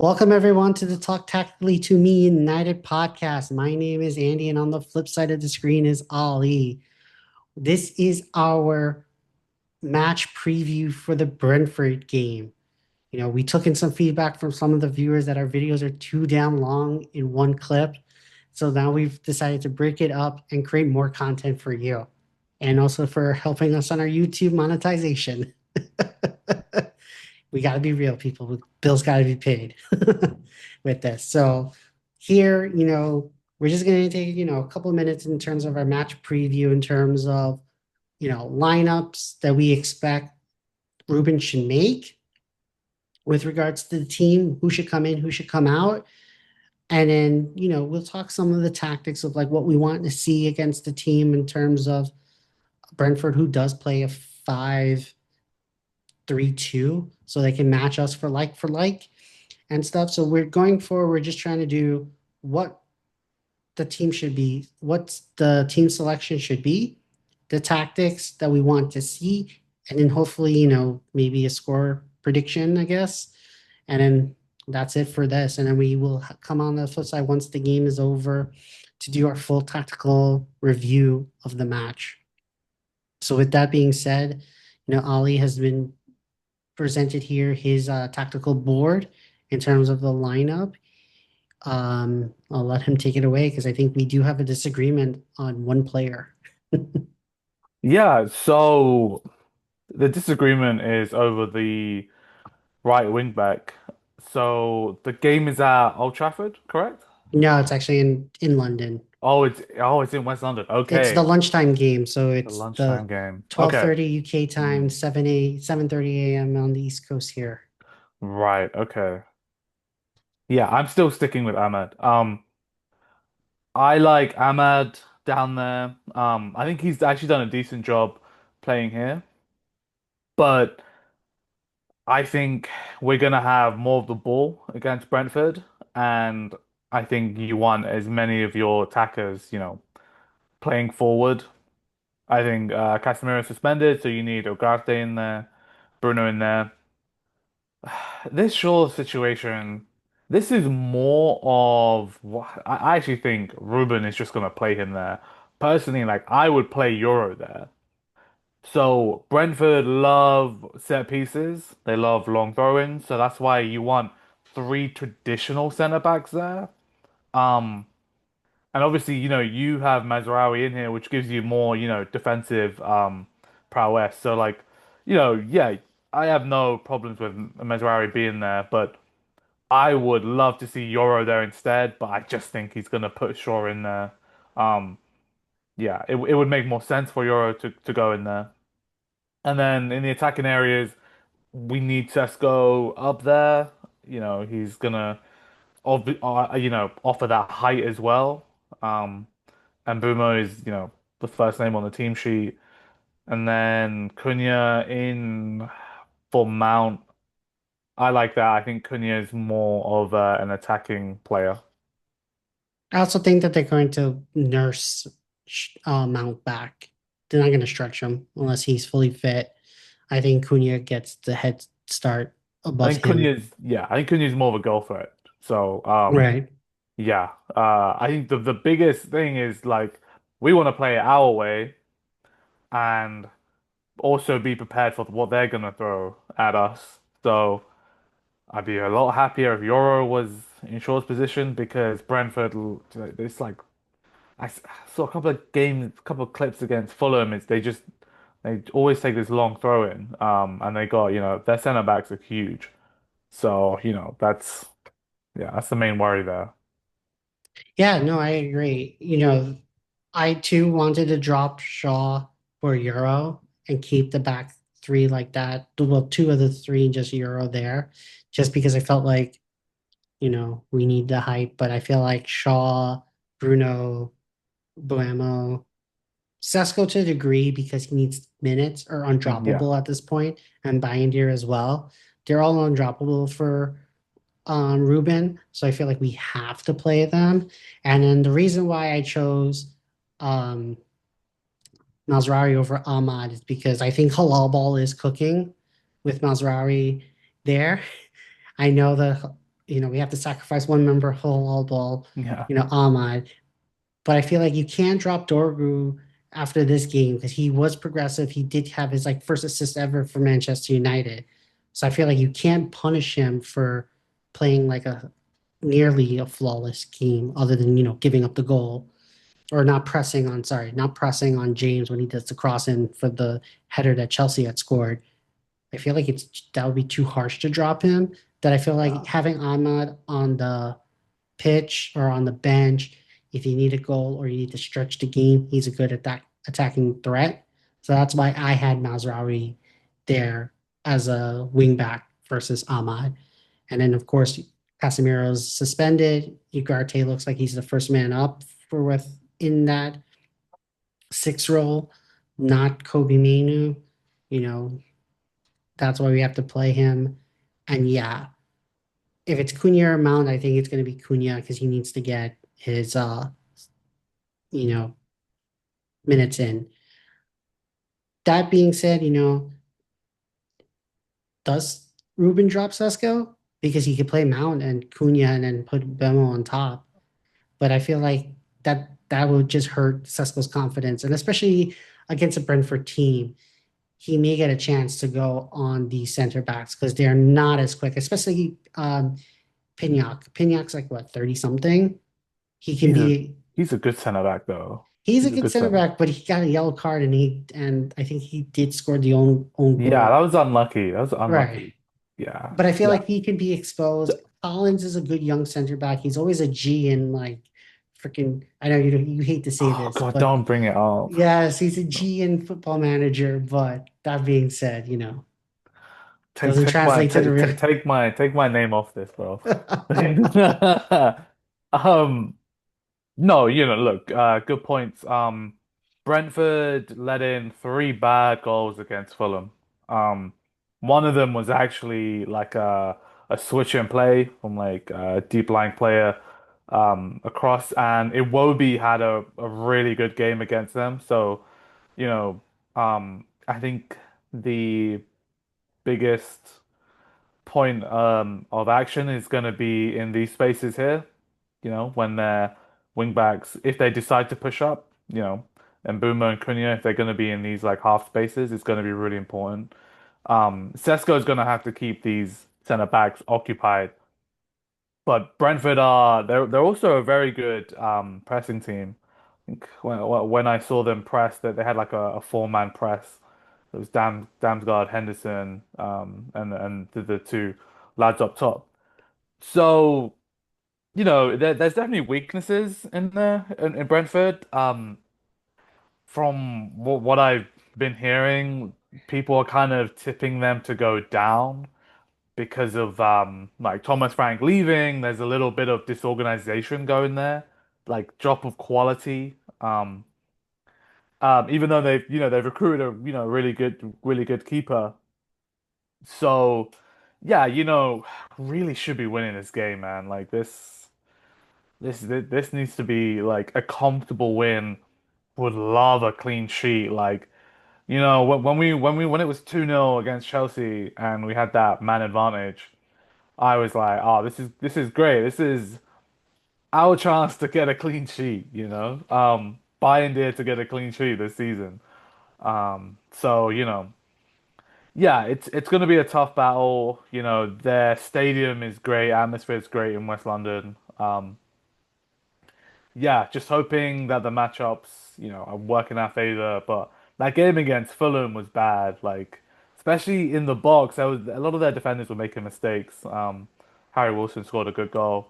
Welcome everyone to the Talk Tactically to Me United podcast. My name is Andy, and on the flip side of the screen is Ali. This is our match preview for the Brentford game. We took in some feedback from some of the viewers that our videos are too damn long in one clip. So now we've decided to break it up and create more content for you, and also for helping us on our YouTube monetization. We got to be real, people. Bills got to be paid with this. So here, we're just going to take, a couple of minutes in terms of our match preview, in terms of, lineups that we expect Ruben should make with regards to the team, who should come in, who should come out. And then, we'll talk some of the tactics of like what we want to see against the team in terms of Brentford, who does play a 5-3-2, so they can match us for like and stuff. So we're going for, we're just trying to do what the team should be, what the team selection should be, the tactics that we want to see, and then hopefully, maybe a score prediction, I guess. And then that's it for this. And then we will come on the flip side once the game is over to do our full tactical review of the match. So with that being said, Ali has been presented here his tactical board in terms of the lineup. I'll let him take it away because I think we do have a disagreement on one player. Yeah, so the disagreement is over the right wing back. So the game is at Old Trafford, correct? No, it's actually in London. Oh, it's in West London. It's the Okay. lunchtime game, so The it's the lunchtime game. Okay. 12:30 UK time, Hmm. 7:30 a.m. on the East Coast here. Right, okay. Yeah, I'm still sticking with Ahmed. I like Ahmed down there. I think he's actually done a decent job playing here, but I think we're gonna have more of the ball against Brentford, and I think you want as many of your attackers, playing forward. I think Casemiro is suspended, so you need Ugarte in there, Bruno in there. This Shaw situation, this is more of what I actually think Ruben is just gonna play him there. Personally, like I would play Euro there. So Brentford love set pieces. They love long throw-ins. So that's why you want three traditional centre backs there. Um, and obviously, you have Mazraoui in here, which gives you more, defensive prowess. So like, yeah, I have no problems with Mazraoui being there, but I would love to see Euro there instead. But I just think he's gonna put Shaw in there. Um, yeah, it would make more sense for Euro to go in there. And then in the attacking areas, we need Sesko up there. He's gonna offer that height as well. Um, and Bumo is, the first name on the team sheet. And then Cunha in for Mount. I like that. I think Cunha is more of an attacking player. I also think that they're going to nurse Mount back. They're not going to stretch him unless he's fully fit. I think Cunha gets the head start above him. I think Cunha's more of a goal threat. So, Right. yeah. I think the biggest thing is like we want to play it our way and also be prepared for what they're gonna throw at us. So I'd be a lot happier if Euro was in Shaw's position because Brentford, it's like saw a couple of games, a couple of clips against Fulham. They always take this long throw in, and they got their centre backs are huge. So that's the main worry there. Yeah, no, I agree. I too wanted to drop Shaw for Euro and keep the back three like that. Well, two of the three just Euro there, just because I felt like, we need the hype. But I feel like Shaw, Bruno, Buemo, Sesko to a degree because he needs minutes are Yeah. undroppable at this point, and Bindier as well. They're all undroppable for Ruben, so I feel like we have to play them. And then the reason why I chose um, Mazraoui over Ahmad is because I think halal ball is cooking with Mazraoui there. I know that we have to sacrifice one member, whole ball, Yeah. Ahmad. But I feel like you can't drop Dorgu after this game because he was progressive. He did have his like first assist ever for Manchester United. So I feel like you can't punish him for playing like a nearly a flawless game other than, giving up the goal or not pressing on James when he does the cross in for the header that Chelsea had scored. I feel like that would be too harsh to drop him. That I feel like Yeah. having Ahmad on the pitch or on the bench, if you need a goal or you need to stretch the game, he's a good attacking threat. So that's why I had Mazraoui there as a wing back versus Ahmad. And then of course Casemiro's suspended. Ugarte looks like he's the first man up for within that six role, not Kobe Manu. You know, that's why we have to play him. And yeah, if it's Cunha or Mount, I think it's going to be Cunha because he needs to get his you know, minutes in. That being said, does Ruben drop Sesko? Because he could play Mount and Cunha and then put Bemo on top. But I feel like that would just hurt Sesko's confidence. And especially against a Brentford team, he may get a chance to go on the center backs because they're not as quick, especially Pignac. Pignac's like what, 30 something? He can He's a be he's a good center back though. he's a He's a good good center center. back, but he got a yellow card and I think he did score the own Yeah, goal. that was unlucky. That was Right. unlucky. Yeah. But I feel Yeah. like he can be exposed. Collins is a good young center back. He's always a G in like freaking I know you hate to say Oh this, God, but don't bring it up. yes, he's a G in football manager, but that being said, Take doesn't take my translate to the take real. take take my name off this, bro. Um, no, look, good points. Brentford let in three bad goals against Fulham. Um, one of them was actually like a switch and play from like a deep lying player across, and Iwobi had a really good game against them. So, you know, I think the biggest point of action is going to be in these spaces here, when their wing backs, if they decide to push up, and Boomer and Cunha, if they're going to be in these like half spaces, it's going to be really important. Sesko is going to have to keep these center backs occupied, but Brentford they're also a very good pressing team. I think when I saw them press, that they had like a four-man press. It was Damsgaard, Henderson, and the two lads up top. So, there's definitely weaknesses in there in Brentford. From what I've been hearing, people are kind of tipping them to go down because of like Thomas Frank leaving. There's a little bit of disorganization going there, like drop of quality. Even though they've recruited a really good keeper. So yeah, really should be winning this game, man. Like this needs to be like a comfortable win. Would love a clean sheet. Like, when it was 2-0 against Chelsea and we had that man advantage, I was like, oh, this is great. This is our chance to get a clean sheet, Buying dear to get a clean sheet this season. So, yeah, it's gonna be a tough battle. Their stadium is great, atmosphere is great in West London. Yeah, just hoping that the matchups, are working our favor. But that game against Fulham was bad. Like, especially in the box, there was a lot of their defenders were making mistakes. Harry Wilson scored a good goal.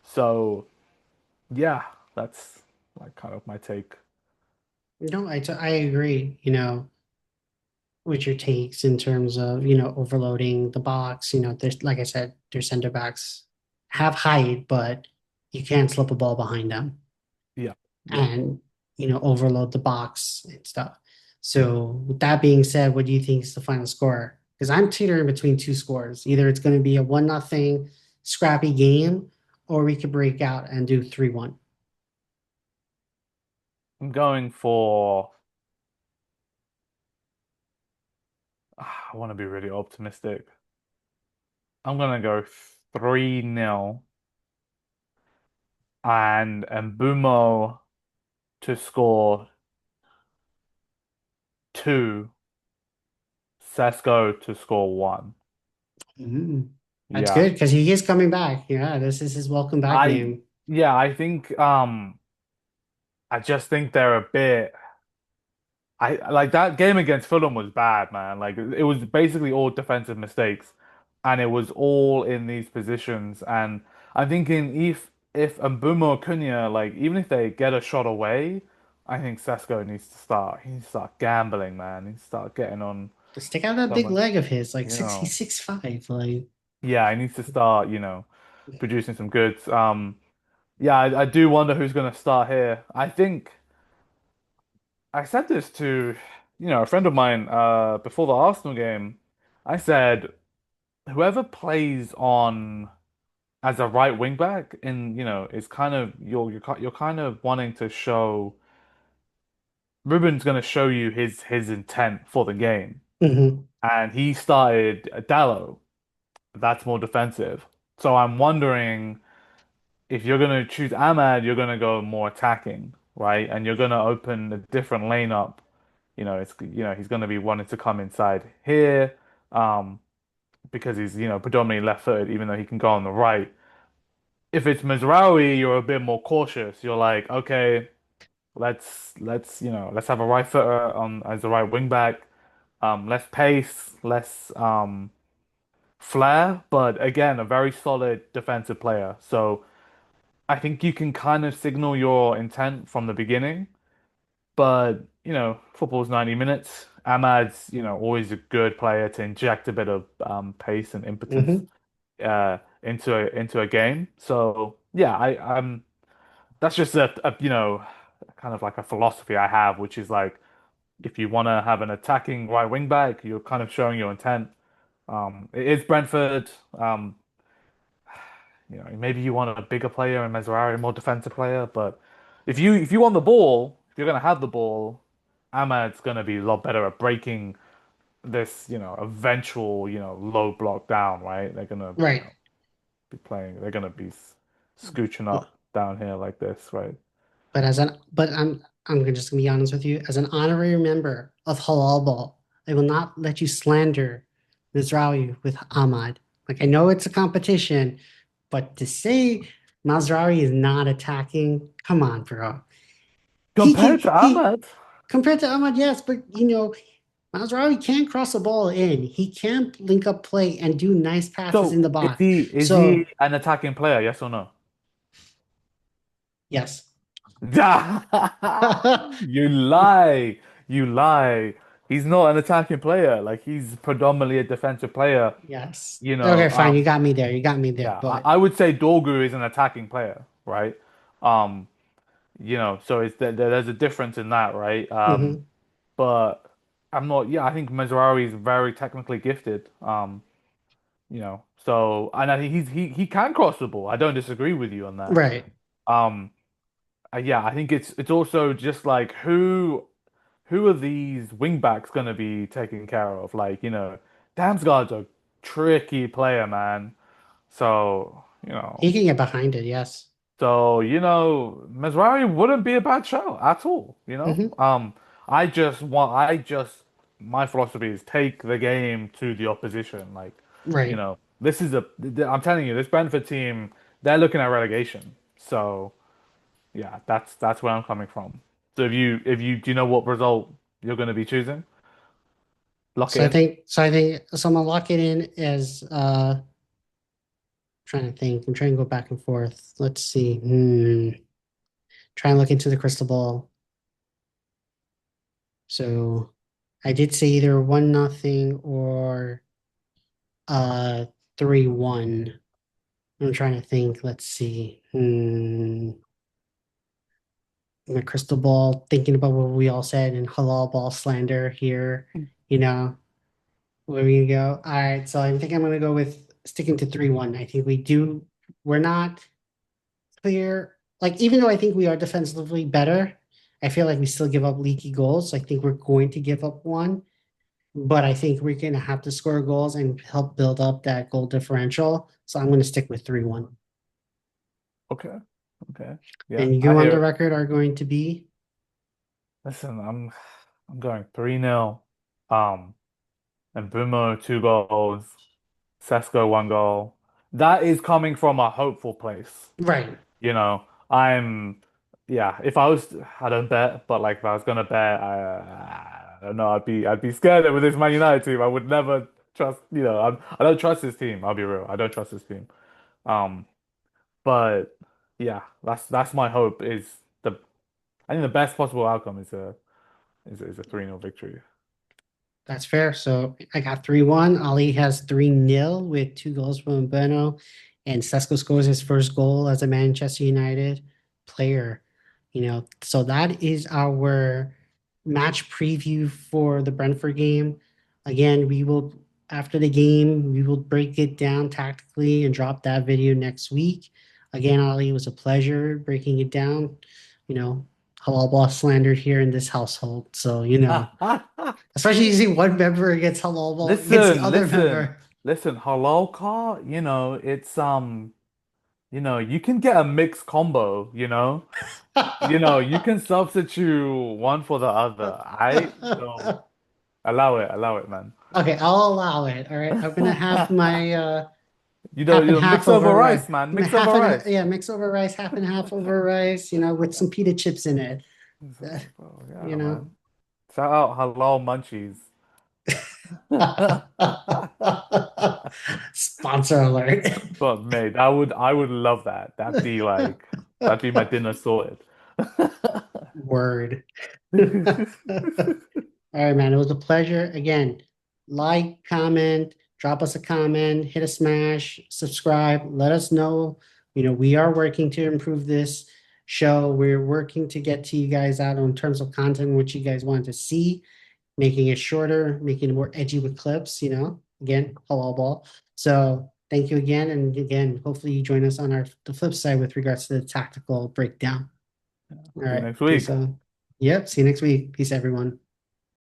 So yeah, that's like kind of my take. No, I agree, with your takes in terms of, overloading the box. There's like I said, their center backs have height, but you can't slip a ball behind them Yeah, yeah. and, overload the box and stuff. So with that being said, what do you think is the final score? Because I'm teetering between two scores. Either it's going to be a 1-0 scrappy game, or we could break out and do 3-1. I'm going for. I want to be really optimistic. I'm gonna go. 3-0 and Mbumo to score 2, Sesko to score 1. Mm. That's Yeah. good because he is coming back. Yeah, this is his welcome back I game. yeah, I think I just think they're a bit I like that game against Fulham was bad, man. Like it was basically all defensive mistakes, and it was all in these positions. And I'm thinking if Mbeumo or Cunha, like even if they get a shot away, I think Sesko needs to start. He needs to start gambling, man. He needs to start getting on Stick out that big someone, leg of his, like you six, he's know. 6'5". Like, Yeah, he needs to start, producing some goods. Yeah, I do wonder who's going to start here. I think I said this to, a friend of mine before the Arsenal game. I said whoever plays on as a right wing back is kind of you're kind of wanting to show Ruben's going to show you his intent for the game. mhm. And he started Dallo. That's more defensive. So I'm wondering if you're going to choose Ahmad, you're going to go more attacking, right? And you're going to open a different lane up. He's going to be wanting to come inside here, um, because he's predominantly left-footed, even though he can go on the right. If it's Mizraoui, you're a bit more cautious. You're like, okay, let's have a right footer on as the right wing back. Less pace, less flair, but again, a very solid defensive player. So I think you can kind of signal your intent from the beginning. But, football's 90 minutes. Ahmad's, always a good player to inject a bit of pace and impetus Mhm. into a game. So yeah, that's just a kind of like a philosophy I have, which is like if you want to have an attacking right wing back, you're kind of showing your intent. It is Brentford. Maybe you want a bigger player and Mazraoui, a more defensive player, but if you want the ball, if you're gonna have the ball, Ahmad's gonna be a lot better at breaking this, eventual, low block down, right? They're gonna, Right. be playing, they're gonna be scooching up down here like this, right? But I'm just gonna be honest with you. As an honorary member of Halal Ball, I will not let you slander Mizrahi with Ahmad. Like I know it's a competition, but to say Mazraoui is not attacking, come on, bro. Compared to He Ahmad, compared to Ahmad, yes, but Mazraoui can cross the ball in. He can link up play and do nice passes in so the is box. he So an attacking player? Yes or no? yes. You lie. You lie. He's not an attacking player. Like he's predominantly a defensive player. Yes. You know, Okay, fine. You got me there. You got me there. yeah, But I would say Dorgu is an attacking player, right? Um, so there's a difference in that, right? mhm. But I'm not, yeah, I think Mazraoui is very technically gifted. So and I think he can cross the ball. I don't disagree with you on that. Right. Um, yeah, I think it's also just like who are these wing backs going to be taken care of? Like, Damsgaard's a tricky player, man. So, He can get behind it, yes. Mazraoui wouldn't be a bad show at all. Hmm. My philosophy is take the game to the opposition. Like, Right. this is I'm telling you, this Brentford team, they're looking at relegation. So, yeah, that's where I'm coming from. So do you know what result you're going to be choosing? Lock it in. So I'm gonna lock it in as trying to think. I'm trying to go back and forth. Let's see. Try and look into the crystal ball. So I did say either 1-0 or uh 3-1. I'm trying to think. Let's see. My crystal ball, thinking about what we all said in halal ball slander here, you know, where we go. All right, so I think I'm gonna go with sticking to 3-1. I think we're not clear. Like, even though I think we are defensively better, I feel like we still give up leaky goals. So I think we're going to give up one. but I think we're going to have to score goals and help build up that goal differential. So I'm going to stick with 3-1. Okay. Okay. Yeah, And I you on hear the it. record are going to be Listen, I'm going 3-0. Um, and Brumo 2 goals, Sesko 1 goal. That is coming from a hopeful place. right. You know, I'm yeah, if I was I don't bet, but like if I was gonna bet, I don't know, I'd be scared with this Man United team. I would never trust, I don't trust this team, I'll be real. I don't trust this team. Um, but yeah, that's my hope is the I think the best possible outcome is a 3-0 victory. That's fair. So I got 3-1. Ali has 3-0 with 2 goals from Beno. And Sesko scores his first goal as a Manchester United player. So that is our match preview for the Brentford game. Again, after the game, we will break it down tactically and drop that video next week. Again, Ali, it was a pleasure breaking it down. You know, halal boss slandered here in this household. So, especially using one member against halal ball against the Listen, other listen, member. listen, halal car, it's you can get a mixed combo, you can substitute one for the other. So allow it, man. Okay, I'll allow it. All right. I'm gonna have my half and half Mix over over rice. rice, man. Mix over Half and rice. yeah, mix over rice, half and half over rice, with some pita chips in it. Uh, Oh, you yeah, know. man. Shout out halal munchies. Sponsor alert. But mate, I would love that. That'd be my dinner sorted. Word. All right, man. It was a pleasure. Again, like, comment, drop us a comment, hit a smash, subscribe. Let us know. We are working to improve this show. We're working to get to you guys out in terms of content, which you guys want to see, making it shorter, making it more edgy with clips, again, halal ball. So thank you again. And again, hopefully you join us on the flip side with regards to the tactical breakdown. All See you right. next Peace week. out. Yep. See you next week. Peace, everyone.